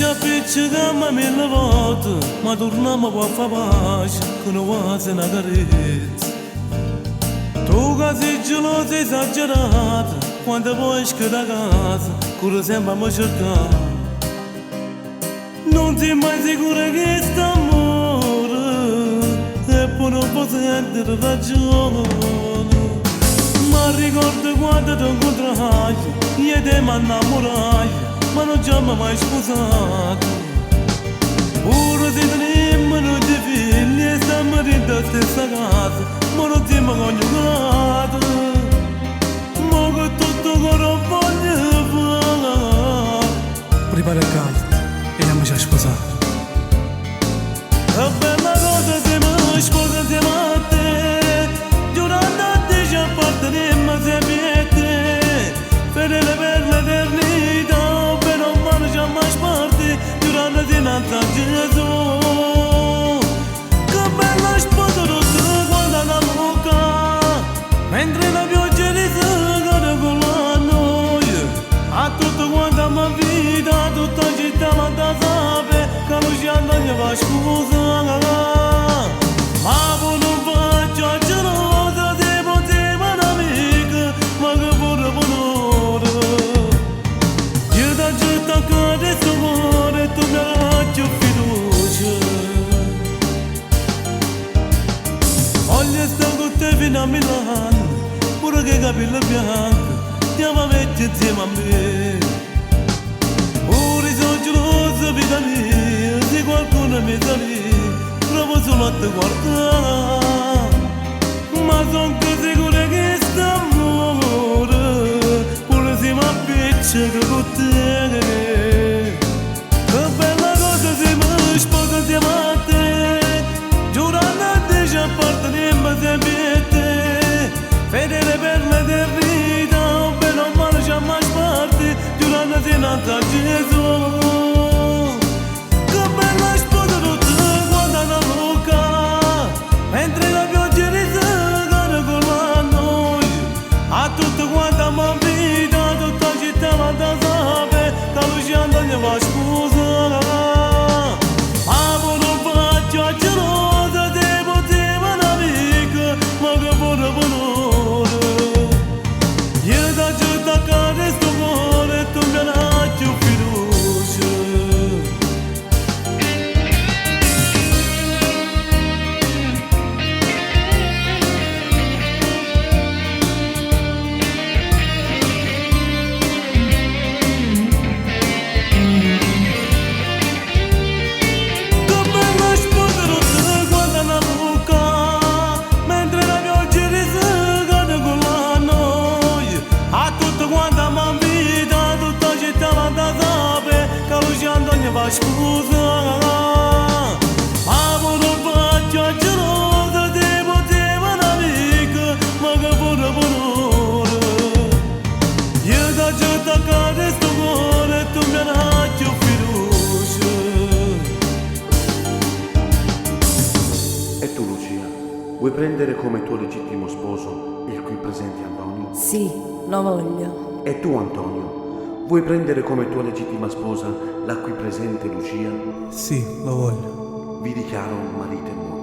appiccica mille volte, ma torniamo a fare pace, che non va se una carezza. Tu che sei gelosa esagerata, quando vuoi esci da casa, cura sempre a me cercare. Non sei mai sicura che st'amore, e poi non posso sentire ragione. Ma ricordo quando ti incontrai, io te mi innamorai, ma non ci abbiamo mai sposato. Pure se teniamo di figli e stiamo dentro la stessa casa, ma non siamo coniugati. Ma che tutto quello voglio fare. Prepara il caldo e andiamoci a sposare. Che bella cosa siamo sposi insieme a te, giurando a te ci apparteniamo sempre a te. Fedele per l'eternità, bene o male ci mai sparti, giurando dinanzi a Gesù. Che bella sposa rossa quando la mucca, mentre la pioggia di sega con la noia. A tutto quanto mi vita, tutta la città ma da sapere, che Luciano gli va scusa. Ma poi non faccio a gelosa, se poteva un'amica, ma che pure onore. Io da giorno che adesso muore, tu mi lasci fiducia. Voglio stare con te fino a Milano, pure che capelli bianchi, andiamo a mettere insieme a me. Pure sono geloso, vita mia, se qualcuno mi salì, provo solo a te guardare. Ma sono sicuro che st'amore, pure se mi appiccica con te. Che bella cosa se mi sposa insieme a te, giurando a te ci apparteniamo sempre a te. Fedele per l'eternità, bene o male ci mai sparti, giurando dinanzi a Gesù. Che bella sposa tutta quando la mucca, mentre la pioggia risega con la noia. A tutto quanto mi vita, tutta la città ma da sapere, che Luciano gli va scusa. Ma poi non faccio a gelosa, te poteva un'amica, ma che pure onore. Io da giorno che resto cuore, tu mi lasci fiducia. Che bella sposa rossa quando la mucca, mentre la pioggia risega con la noia. A tutto quanto mi vita, tutta la città ma da sapere, che Luciano gli va scusa. Ma poi non faccio a gelosa, te poteva un'amica, ma che pure onore. Io da giorno che resto cuore, tu mi lasci fiducia. E tu, Lucia, vuoi prendere come tuo legittimo sposo il qui presente Antonio? Sì, lo voglio. E tu, Antonio, vuoi prendere come tua legittima sposa la qui presente Lucia? Sì, lo voglio. Vi dichiaro marito e moglie.